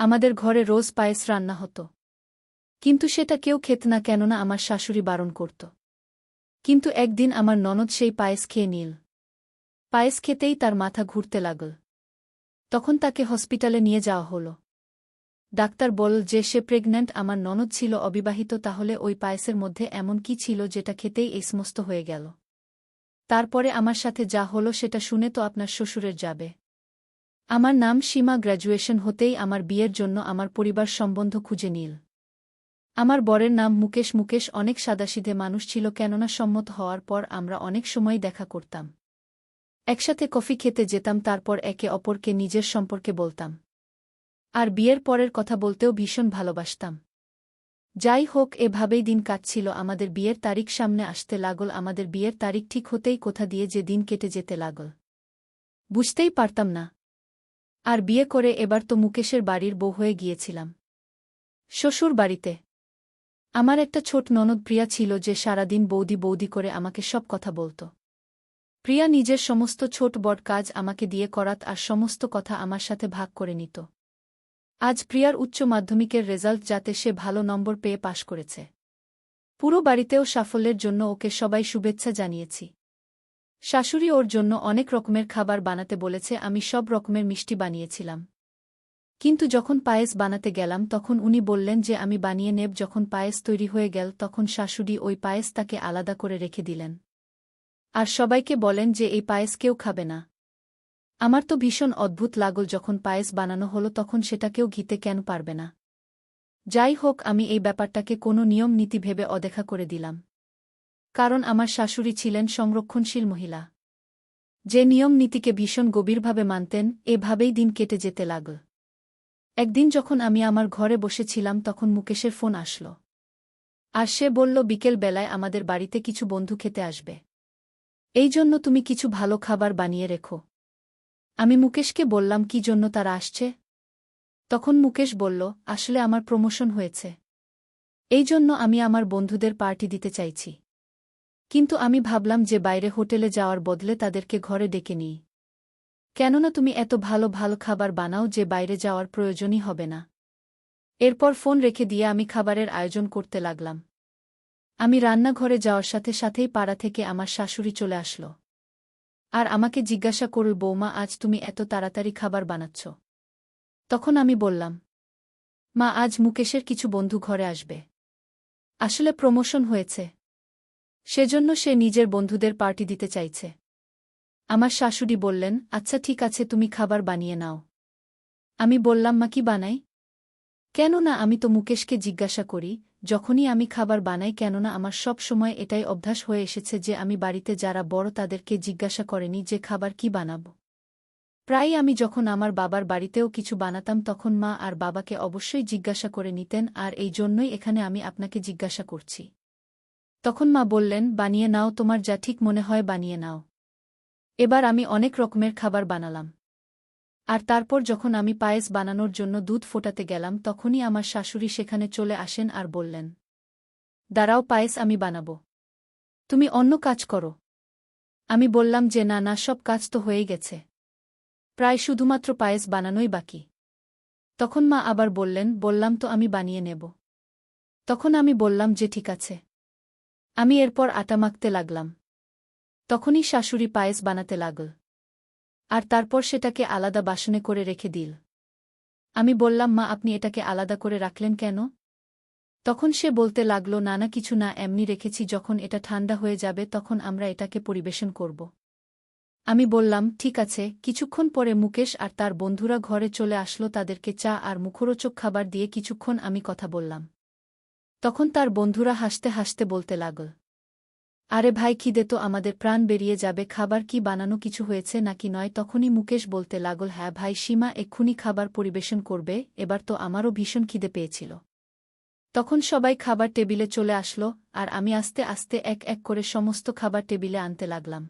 আমাদের ঘরে রোজ পায়েস রান্না হতো। কিন্তু সেটা কেউ খেত না, কেননা আমার শাশুড়ি বারণ করত। কিন্তু একদিন আমার ননদ সেই পায়েস খেয়ে নিল। পায়েস খেতেই তার মাথা ঘুরতে লাগল। তখন তাকে হসপিটালে নিয়ে যাওয়া হল। ডাক্তার বলল যে সে প্রেগন্যান্ট। আমার ননদ ছিল অবিবাহিত, তাহলে ওই পায়েসের মধ্যে এমন কি ছিল যেটা খেতেই এই সমস্ত হয়ে গেল। তারপরে আমার সাথে যা হলো সেটা শুনে তো আপনার শ্বশুরের যাবে। আমার নাম সীমা। গ্র্যাজুয়েশন হতেই আমার বিয়ের জন্য আমার পরিবার সম্বন্ধ খুঁজে নিল। আমার বরের নাম মুকেশ। মুকেশ অনেক সাদাসিধে মানুষ ছিল, কেননা সম্মত হওয়ার পর আমরা অনেক সময় দেখা করতাম। একসাথে কফি খেতে যেতাম, তারপর একে অপরকে নিজের সম্পর্কে বলতাম। আর বিয়ের পরের কথা বলতেও ভীষণ ভালোবাসতাম। যাই হোক, এভাবেই দিন কাটছিল। আমাদের বিয়ের তারিখ সামনে আসতে লাগল। আমাদের বিয়ের তারিখ ঠিক হতেই কোথা দিয়ে যে দিন কেটে যেতে লাগল বুঝতেই পারতাম না। আর বিয়ে করে এবার তো মুকেশের বাড়ির বউ হয়ে গিয়েছিলাম। শ্বশুর বাড়িতে আমার একটা ছোট ননদ প্রিয়া ছিল, যে সারাদিন বৌদি বৌদি করে আমাকে সব কথা বলত। প্রিয়া নিজের সমস্ত ছোট বড় কাজ আমাকে দিয়ে করাত আর সমস্ত কথা আমার সাথে ভাগ করে নিত। আজ প্রিয়ার উচ্চ মাধ্যমিকের রেজাল্ট, যাতে সে ভালো নম্বর পেয়ে পাশ করেছে। পুরো বাড়িতেও সাফল্যের জন্য ওকে সবাই শুভেচ্ছা জানিয়েছি। শাশুড়ি ওর জন্য অনেক রকমের খাবার বানাতে বলেছে। আমি সব রকমের মিষ্টি বানিয়েছিলাম। কিন্তু যখন পায়েস বানাতে গেলাম তখন উনি বললেন যে আমি বানিয়ে নেব। যখন পায়েস তৈরি হয়ে গেল তখন শাশুড়ি ওই পায়েস তাকে আলাদা করে রেখে দিলেন। আর সবাইকে বলেন যে এই পায়েস কেউ খাবে না। আমার তো ভীষণ অদ্ভুত লাগল। যখন পায়েস বানানো হলো তখন সেটা কেউ ঘিতে কেন পারবে না। যাই হোক, আমি এই ব্যাপারটাকে কোনো নিয়ম নীতি ভেবে অদেখা করে দিলাম। কারণ আমার শাশুড়ি ছিলেন সংরক্ষণশীল মহিলা, যে নিয়ম নীতিকে ভীষণ গভীরভাবে মানতেন। এভাবেই দিন কেটে যেতে লাগল। একদিন যখন আমি আমার ঘরে বসেছিলাম তখন মুকেশের ফোন আসল। আর সে বলল বিকেল বেলায় আমাদের বাড়িতে কিছু বন্ধু খেতে আসবে, এই জন্য তুমি কিছু ভালো খাবার বানিয়ে রেখো। আমি মুকেশকে বললাম কি জন্য তারা আসছে। তখন মুকেশ বলল, আসলে আমার প্রমোশন হয়েছে, এই জন্য আমি আমার বন্ধুদের পার্টি দিতে চাইছি। কিন্তু আমি ভাবলাম যে বাইরে হোটেলে যাওয়ার বদলে তাদেরকে ঘরে ডেকে নিই, কেননা তুমি এত ভালো ভালো খাবার বানাও যে বাইরে যাওয়ার প্রয়োজনই হবে না। এরপর ফোন রেখে দিয়ে আমি খাবারের আয়োজন করতে লাগলাম। আমি রান্নাঘরে যাওয়ার সাথে সাথেই পাড়া থেকে আমার শাশুড়ি চলে আসলো। আর আমাকে জিজ্ঞাসা করল, বৌমা, আজ তুমি এত তাড়াতাড়ি খাবার বানাচ্ছ? তখন আমি বললাম, মা, আজ মুকেশের কিছু বন্ধু ঘরে আসবে। আসলে প্রমোশন হয়েছে, সেজন্য সে নিজের বন্ধুদের পার্টি দিতে চাইছে। আমার শাশুড়ি বললেন, আচ্ছা ঠিক আছে, তুমি খাবার বানিয়ে নাও। আমি বললাম, মা, কি বানাই? কেননা আমি তো মুকেশকে জিজ্ঞাসা করি যখনই আমি খাবার বানাই, কেননা আমার সব সময় এটাই অভ্যাস হয়ে এসেছে যে আমি বাড়িতে যারা বড় তাদেরকে জিজ্ঞাসা করেনি যে খাবার কি বানাব। প্রায় আমি যখন আমার বাবার বাড়িতেও কিছু বানাতাম তখন মা আর বাবাকে অবশ্যই জিজ্ঞাসা করে নিতেন, আর এই জন্যই এখানে আমি আপনাকে জিজ্ঞাসা করছি। তখন মা বললেন, বানিয়ে নাও, তোমার যা ঠিক মনে হয় বানিয়ে নাও। এবার আমি অনেক রকমের খাবার বানালাম। আর তারপর যখন আমি পায়েস বানানোর জন্য দুধ ফোটাতে গেলাম তখনই আমার শাশুড়ি সেখানে চলে আসেন আর বললেন, দাঁড়াও, পায়েস আমি বানাবো, তুমি অন্য কাজ করো। আমি বললাম যে না না, সব কাজ তো হয়েই গেছে, প্রায় শুধুমাত্র পায়েস বানানোই বাকি। তখন মা আবার বললেন, বললাম তো আমি বানিয়ে নেব। তখন আমি বললাম যে ঠিক আছে। আমি এরপর আটা মাখতে লাগলাম। তখনই শাশুড়ি পায়েস বানাতে লাগল। আর তারপর সেটাকে আলাদা বাসনে করে রেখে দিল। আমি বললাম, মা, আপনি এটাকে আলাদা করে রাখলেন কেন? তখন সে বলতে লাগল, না না, কিছু না, এমনি রেখেছি, যখন এটা ঠান্ডা হয়ে যাবে তখন আমরা এটাকে পরিবেশন করব। আমি বললাম, ঠিক আছে। কিছুক্ষণ পরে মুকেশ আর তার বন্ধুরা ঘরে চলে আসলো। তাদেরকে চা আর মুখরোচক খাবার দিয়ে কিছুক্ষণ আমি কথা বললাম। তখন তার বন্ধুরা হাসতে হাসতে বলতে লাগল, আরে ভাই, খিদে তো আমাদের প্রাণ বেরিয়ে যাবে, খাবার কি বানানো কিছু হয়েছে নাকি নয়? তখনই মুকেশ বলতে লাগল, হ্যাঁ ভাই, সীমা এক্ষুনি খাবার পরিবেশন করবে, এবার তো আমারও ভীষণ খিদে পেয়েছিল। তখন সবাই খাবার টেবিলে চলে আসলো, আর আমি আস্তে আস্তে এক এক করে সমস্ত খাবার টেবিলে আনতে লাগলাম।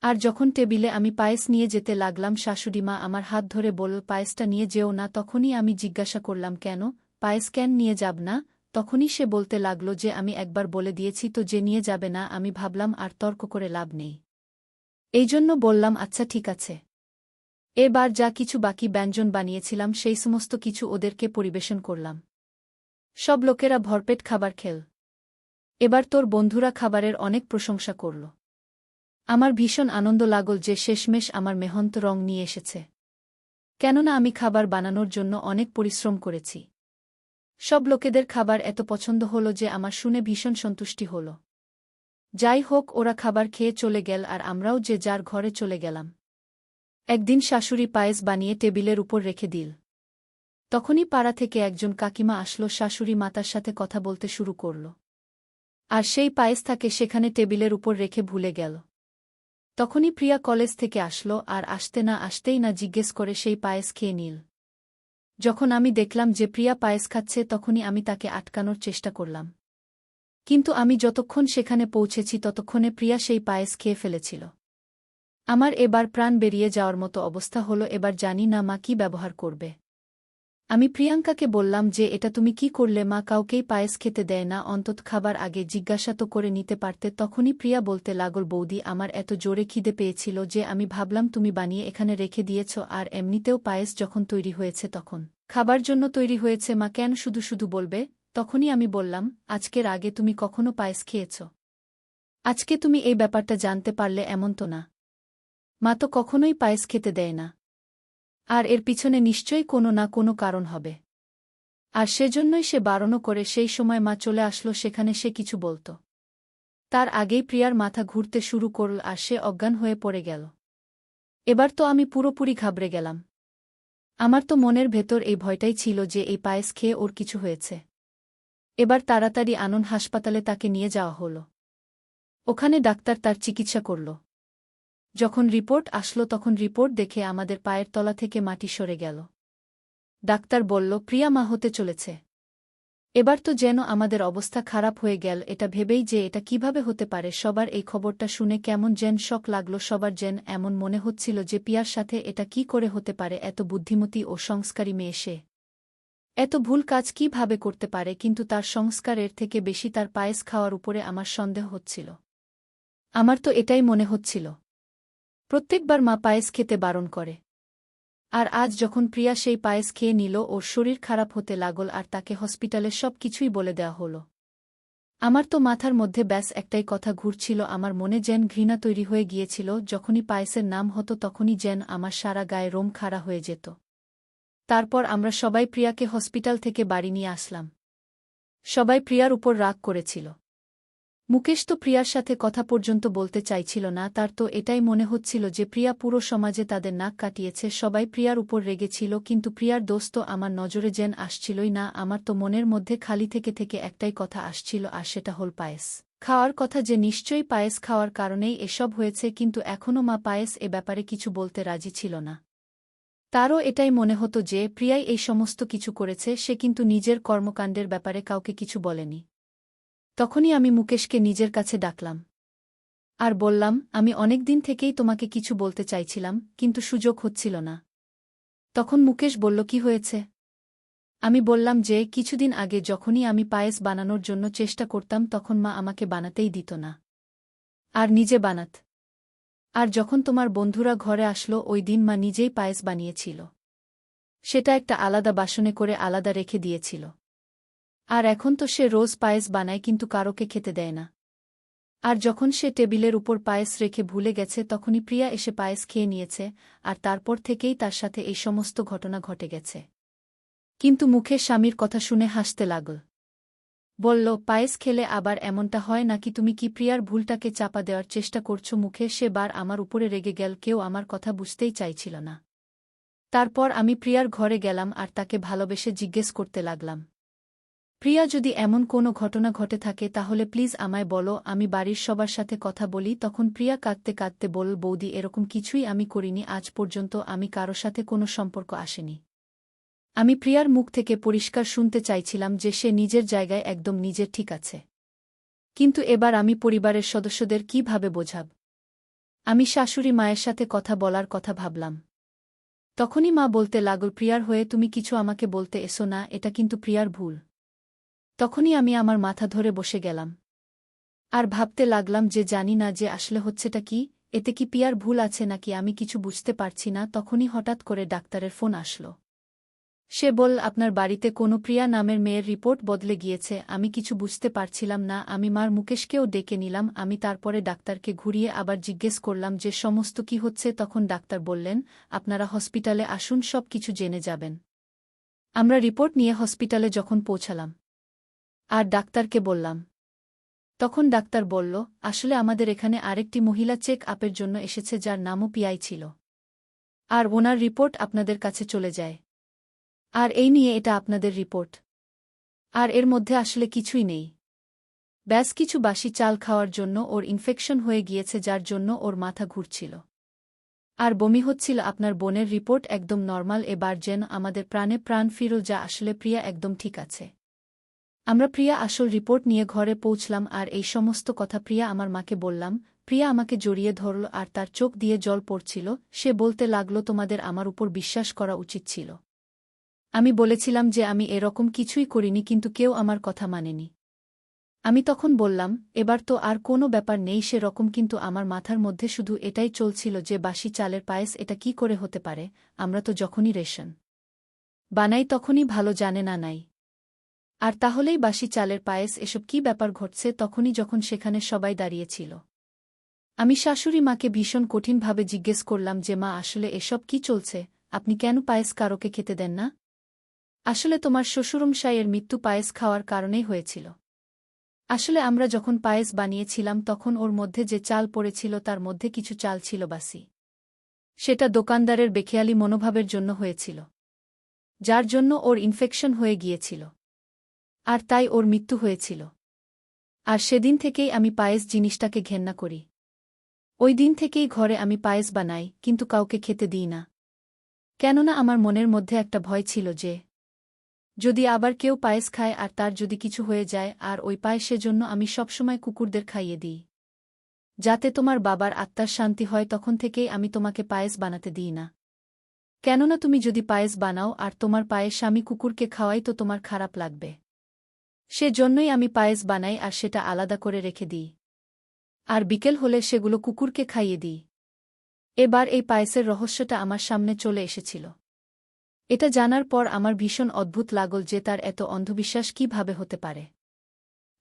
আর যখন টেবিলে আমি পায়েস নিয়ে যেতে লাগলাম শাশুড়িমা আমার হাত ধরে বলল, পায়েসটা নিয়ে যেও না। তখনই আমি জিজ্ঞাসা করলাম, কেন, পায়েস কেন নিয়ে যাব না? তখনই সে বলতে লাগল যে আমি একবার বলে দিয়েছি তো যে নিয়ে যাবে না। আমি ভাবলাম আর তর্ক করে লাভ নেই, এই জন্য বললাম, আচ্ছা ঠিক আছে। এবার যা কিছু বাকি ব্যঞ্জন বানিয়েছিলাম সেই সমস্ত কিছু ওদেরকে পরিবেশন করলাম। সব লোকেরা ভরপেট খাবার খেল। এবার তোর বন্ধুরা খাবারের অনেক প্রশংসা করল। আমার ভীষণ আনন্দ লাগল যে শেষমেশ আমার মেহনত রং নিয়ে এসেছে। কেননা আমি খাবার বানানোর জন্য অনেক পরিশ্রম করেছি। সব লোকেদের খাবার এত পছন্দ হল যে আমার শুনে ভীষণ সন্তুষ্টি হল। যাই হোক, ওরা খাবার খেয়ে চলে গেল আর আমরাও যে যার ঘরে চলে গেলাম। একদিন শাশুড়ি পায়েস বানিয়ে টেবিলের উপর রেখে দিল। তখনই পাড়া থেকে একজন কাকিমা আসলো, শাশুড়ি মাতার সাথে কথা বলতে শুরু করল। আর সেই পায়েস তাকে সেখানে টেবিলের উপর রেখে ভুলে গেল। তখনই প্রিয়া কলেজ থেকে আসলো আর আসতে না আসতেই না জিজ্ঞেস করে সেই পায়েস খেয়ে নিল। যখন আমি দেখলাম যে প্রিয়া পায়েস খাচ্ছে তখনই আমি তাকে আটকানোর চেষ্টা করলাম। কিন্তু আমি যতক্ষণ সেখানে পৌঁছেছি ততক্ষণে প্রিয়া সেই পায়েস খেয়ে ফেলেছিল। আমার এবার প্রাণ বেরিয়ে যাওয়ার মতো অবস্থা হলো। এবার জানি না মা কি ব্যবহার করবে। আমি প্রিয়াঙ্কাকে বললাম যে এটা তুমি কি করলে মা, কাউকেই পায়েস খেতে দেয় না, অন্তত খাবার আগে জিজ্ঞাসা তো করে নিতে পারতে। তখনই প্রিয়া বলতে লাগল, বৌদি আমার এত জোরে খিদে পেয়েছিল যে আমি ভাবলাম তুমি বানিয়ে এখানে রেখে দিয়েছ, আর এমনিতেও পায়েস যখন তৈরি হয়েছে তখন খাবার জন্য তৈরি হয়েছে, মা কেন শুধু শুধু বলবে। তখনই আমি বললাম, আজকের আগে তুমি কখনো পায়েস খেয়েছ? আজকে তুমি এই ব্যাপারটা জানতে পারলে এমন তো না। মা তো কখনোই পায়েস খেতে দেয় না। আর এর পিছনে নিশ্চয়ই কোনো না কোনো কারণ হবে। আর সেজন্যই সে বারণও করে। সেই সময় মা চলে আসলো সেখানে, সে কিছু বলত। তার আগেই প্রিয়ার মাথা ঘুরতে শুরু করল আর সে অজ্ঞান হয়ে পড়ে গেল। এবার তো আমি পুরোপুরি ঘাবড়ে গেলাম। আমার তো মনের ভেতর এই ভয়টাই ছিল যে এই পায়েস খেয়ে ওর কিছু হয়েছে। এবার তাড়াতাড়ি আনন্দ হাসপাতালে তাকে নিয়ে যাওয়া হল। ওখানে ডাক্তার তার চিকিৎসা করল। যখন রিপোর্ট আসলো তখন রিপোর্ট দেখে আমাদের পায়ের তলা থেকে মাটি সরে গেল। ডাক্তার বলল, প্রিয়া মা হতে চলেছে। এবার তো যেন আমাদের অবস্থা খারাপ হয়ে গেল এটা ভেবেই যে এটা কিভাবে হতে পারে। সবার এই খবরটা শুনে কেমন যেন শক লাগল। সবার যেন এমন মনে হচ্ছিল যে প্রিয়ার সাথে এটা কি করে হতে পারে। এত বুদ্ধিমতী ও সংস্কারী মেয়ে, সে এত ভুল কাজ কিভাবে করতে পারে। কিন্তু তার সংস্কারের থেকে বেশি তার পায়েস খাওয়ার উপরে আমার সন্দেহ হচ্ছিল। আমার তো এটাই মনে হচ্ছিল। প্রত্যেকবার মা পায়েস খেতে বারণ করে, আর আজ যখন প্রিয়া সেই পায়েস খেয়ে নিল ওর শরীর খারাপ হতে লাগল আর তাকে হসপিটালে সব কিছুই বলে দেওয়া হল। আমার তো মাথার মধ্যে ব্যাস একটাই কথা ঘুরছিল। আমার মনে যেন ঘৃণা তৈরি হয়ে গিয়েছিল। যখনই পায়েসের নাম হতো তখনই যেন আমার সারা গায়ে রোম খাড়া হয়ে যেত। তারপর আমরা সবাই প্রিয়াকে হসপিটাল থেকে বাড়ি নিয়ে আসলাম। সবাই প্রিয়ার উপর রাগ করেছিল। মুকেশ তো প্রিয়ার সাথে কথা পর্যন্ত বলতে চাইছিল না। তার তো এটাই মনে হচ্ছিল যে প্রিয়া পুরো সমাজে তাদের নাক কাটিয়েছে। সবাই প্রিয়ার উপর রেগেছিল, কিন্তু প্রিয়ার দোষ তো আমার নজরে যেন আসছিলই না। আমার তো মনের মধ্যে খালি থেকে থেকে একটাই কথা আসছিল, আর সেটা হল পায়েস খাওয়ার কথা, যে নিশ্চয়ই পায়েস খাওয়ার কারণেই এসব হয়েছে। কিন্তু এখনও মা পায়েস এ ব্যাপারে কিছু বলতে রাজি ছিল না। তারও এটাই মনে হতো যে প্রিয়াই এই সমস্ত কিছু করেছে, সে কিন্তু নিজের কর্মকাণ্ডের ব্যাপারে কাউকে কিছু বলেনি। তখনই আমি মুকেশকে নিজের কাছে ডাকলাম আর বললাম, আমি অনেক দিন থেকেই তোমাকে কিছু বলতে চাইছিলাম, কিন্তু সুযোগ হচ্ছিল না। তখন মুকেশ বলল, কি হয়েছে? আমি বললাম যে কিছুদিন আগে যখনই আমি পায়েস বানানোর জন্য চেষ্টা করতাম তখন মা আমাকে বানাতেই দিত না, আর নিজে বানাত। আর যখন তোমার বন্ধুরা ঘরে আসলো ওই দিন মা নিজেই পায়েস বানিয়েছিল। সেটা একটা আলাদা বাসনে করে আলাদা রেখে দিয়েছিল। আর এখন তো সে রোজ পায়েস বানায়, কিন্তু কারোকে খেতে দেয় না। আর যখন সে টেবিলের উপর পায়েস রেখে ভুলে গেছে তখনই প্রিয়া এসে পায়েস খেয়ে নিয়েছে, আর তারপর থেকেই তার সাথে এই সমস্ত ঘটনা ঘটে গেছে। কিন্তু মুখে স্বামীর কথা শুনে হাসতে লাগল। বলল, পায়েস খেলে আবার এমনটা হয় নাকি? তুমি কি প্রিয়ার ভুলটাকে চাপা দেওয়ার চেষ্টা করছো? মুখে সে বার আমার উপরে রেগে গেল। কেউ আমার কথা বুঝতেই চাইছিল না। তারপর আমি প্রিয়ার ঘরে গেলাম আর তাকে ভালোবেসে জিজ্ঞেস করতে লাগলাম, প্রিয়া, যদি এমন কোনো ঘটনা ঘটে থাকে তাহলে প্লিজ আমায় বলো, আমি বাড়ির সবার সাথে কথা বলি। তখন প্রিয়া কাঁদতে কাঁদতে বলল, বৌদি এরকম কিছুই আমি করিনি। আজ পর্যন্ত আমি কারো সাথে কোনো সম্পর্ক আসেনি। আমি প্রিয়ার মুখ থেকে পরিষ্কার শুনতে চাইছিলাম যে সে নিজের জায়গায় একদম নিজের ঠিক আছে। কিন্তু এবার আমি পরিবারের সদস্যদের কিভাবে বোঝাব? আমি শাশুড়ি মায়ের সাথে কথা বলার কথা ভাবলাম। তখনই মা বলতে লাগল, প্রিয়ার হয়ে তুমি কিছু আমাকে বলতে এসো না, এটা কিন্তু প্রিয়ার ভুল। তখনই আমি আমার মাথা ধরে বসে গেলাম আর ভাবতে লাগলাম যে জানি না যে আসলে হচ্ছেটা কি। এতে কি প্রিয়ার ভুল আছে নাকি আমি কিছু বুঝতে পারছি না। তখনই হঠাৎ করে ডাক্তারের ফোন আসলো। সে বলল, আপনার বাড়িতে কোনো প্রিয়া নামের মেয়ের রিপোর্ট বদলে গিয়েছে। আমি কিছু বুঝতে পারছিলাম না। আমি মার মুকেশকেও ডেকে নিলাম। আমি তারপরে ডাক্তারকে ঘুরিয়ে আবার জিজ্ঞেস করলাম যে সমস্ত কি হচ্ছে। তখন ডাক্তার বললেন, আপনারা হসপিটালে আসুন, সব কিছু জেনে যাবেন। আমরা রিপোর্ট নিয়ে হসপিটালে যখন পৌঁছালাম আর ডাক্তারকে বললাম, তখন ডাক্তার বলল, আসলে আমাদের এখানে আরেকটি মহিলা চেক আপের জন্য এসেছে যার নামও পিয়াই ছিল, আর ওনার রিপোর্ট আপনাদের কাছে চলে যায়। আর এই নিয়ে এটা আপনাদের রিপোর্ট। আর এর মধ্যে আসলে কিছুই নেই। ব্যাস কিছু বাসি চাল খাওয়ার জন্য ওর ইনফেকশন হয়ে গিয়েছে, যার জন্য ওর মাথা ঘুরছিল আর বমি হচ্ছিল। আপনার বোনের রিপোর্ট একদম নরমাল। এবার যেন আমাদের প্রাণে প্রাণ ফিরল, যা আসলে প্রিয়া একদম ঠিক আছে। আমরা প্রিয়া আসল রিপোর্ট নিয়ে ঘরে পৌঁছলাম আর এই সমস্ত কথা প্রিয়া আমার মাকে বললাম। প্রিয়া আমাকে জড়িয়ে ধরল আর তার চোখ দিয়ে জল পড়ছিল। সে বলতে লাগল, তোমাদের আমার উপর বিশ্বাস করা উচিত ছিল। আমি বলেছিলাম যে আমি এরকম কিছুই করিনি, কিন্তু কেউ আমার কথা মানেনি। আমি তখন বললাম, এবার তো আর কোনো ব্যাপার নেই সে রকম, কিন্তু আমার মাথার মধ্যে শুধু এটাই চলছিল যে বাসি চালের পায়েস এটা কি করে হতে পারে। আমরা তো যখনই রেশন বানাই তখনই ভালো জানে না নাই। আর তাহলেই বাসি চালের পায়েস, এসব কি ব্যাপার ঘটছে। তখনই যখন সেখানে সবাই দাঁড়িয়েছিল, আমি শাশুড়ি মাকে ভীষণ কঠিনভাবে জিজ্ঞেস করলাম যে মা, আসলে এসব কি চলছে? আপনি কেন পায়েস কারোকে খেতে দেন না? আসলে তোমার শ্বশুরমশাইয়ের মৃত্যু পায়েস খাওয়ার কারণেই হয়েছিল। আসলে আমরা যখন পায়েস বানিয়েছিলাম তখন ওর মধ্যে যে চাল পড়েছিল তার মধ্যে কিছু চাল ছিল বাসি। সেটা দোকানদারের বেখেয়ালি মনোভাবের জন্য হয়েছিল, যার জন্য ওর ইনফেকশন হয়ে গিয়েছিল আর তাই ওর মৃত্যু হয়েছিল। আর সেদিন থেকেই আমি পায়েস জিনিসটাকে ঘেন্না করি। ওই দিন থেকেই ঘরে আমি পায়েস বানাই, কিন্তু কাউকে খেতে দিই না। কেননা আমার মনের মধ্যে একটা ভয় ছিল যে যদি আবার কেউ পায়েস খায় আর তার যদি কিছু হয়ে যায়, আর ওই পায়েসের জন্য আমি সবসময় কুকুরদের খাইয়ে দিই যাতে তোমার বাবার আত্মার শান্তি হয়, তখন থেকেই আমি তোমাকে পায়েস বানাতে দিই না। কেননা তুমি যদি পায়েস বানাও আর তোমার পায়েস আমি কুকুরকে খাওয়াই তো তোমার খারাপ লাগবে। সে জন্যই আমি পায়েস বানাই আর সেটা আলাদা করে রেখে দিই, আর বিকেল হলে সেগুলো কুকুরকে খাইয়ে দিই। এবার এই পায়েসের রহস্যটা আমার সামনে চলে এসেছিল। এটা জানার পর আমার ভীষণ অদ্ভুত লাগল যে তার এত অন্ধবিশ্বাস কিভাবে হতে পারে।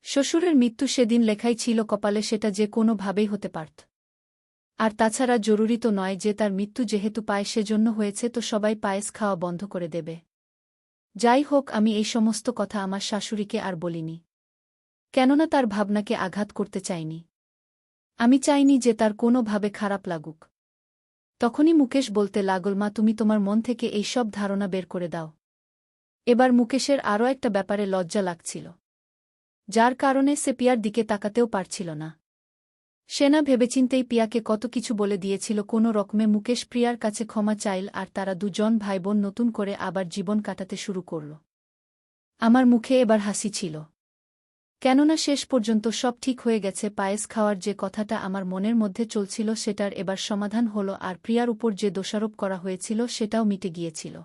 শ্বশুরের মৃত্যু সেদিন লেখাই ছিল কপালে, সেটা যে কোনো ভাবেই হতে পারত। আর তাছাড়া জরুরি তো নয় যে তার মৃত্যু যেহেতু পায়েসের জন্য হয়েছে তো সবাই পায়েস খাওয়া বন্ধ করে দেবে। যাই হোক, আমি এই সমস্ত কথা আমার শাশুড়িকে আর বলিনি, কেননা তার ভাবনাকে আঘাত করতে চাইনি। আমি চাইনি যে তার কোনো ভাবে খারাপ লাগুক। তখনই মুকেশ বলতে লাগল, মা, তুমি তোমার মন থেকে এই সব ধারণা বের করে দাও। এবার মুকেশের আরও একটা ব্যাপারে লজ্জা লাগছিল, যার কারণে সে পিয়ার দিকে তাকাতেও পারছিল না। সে না ভেবেচিন্তেই পিয়াকে কত কিছু বলে দিয়েছিল। কোনো রকমে মুকেশ প্রিয়ার কাছে ক্ষমা চাইল আর তারা দুজন ভাইবোন নতুন করে আবার জীবন কাটাতে শুরু করল। আমার মুখে এবার হাসি ছিল, কেননা শেষ পর্যন্ত সব ঠিক হয়ে গেছে। পায়েস খাওয়ার যে কথাটা আমার মনের মধ্যে চলছিল সেটার এবার সমাধান হলো, আর প্রিয়ার উপর যে দোষারোপ করা হয়েছিল সেটাও মিটে গিয়েছিল।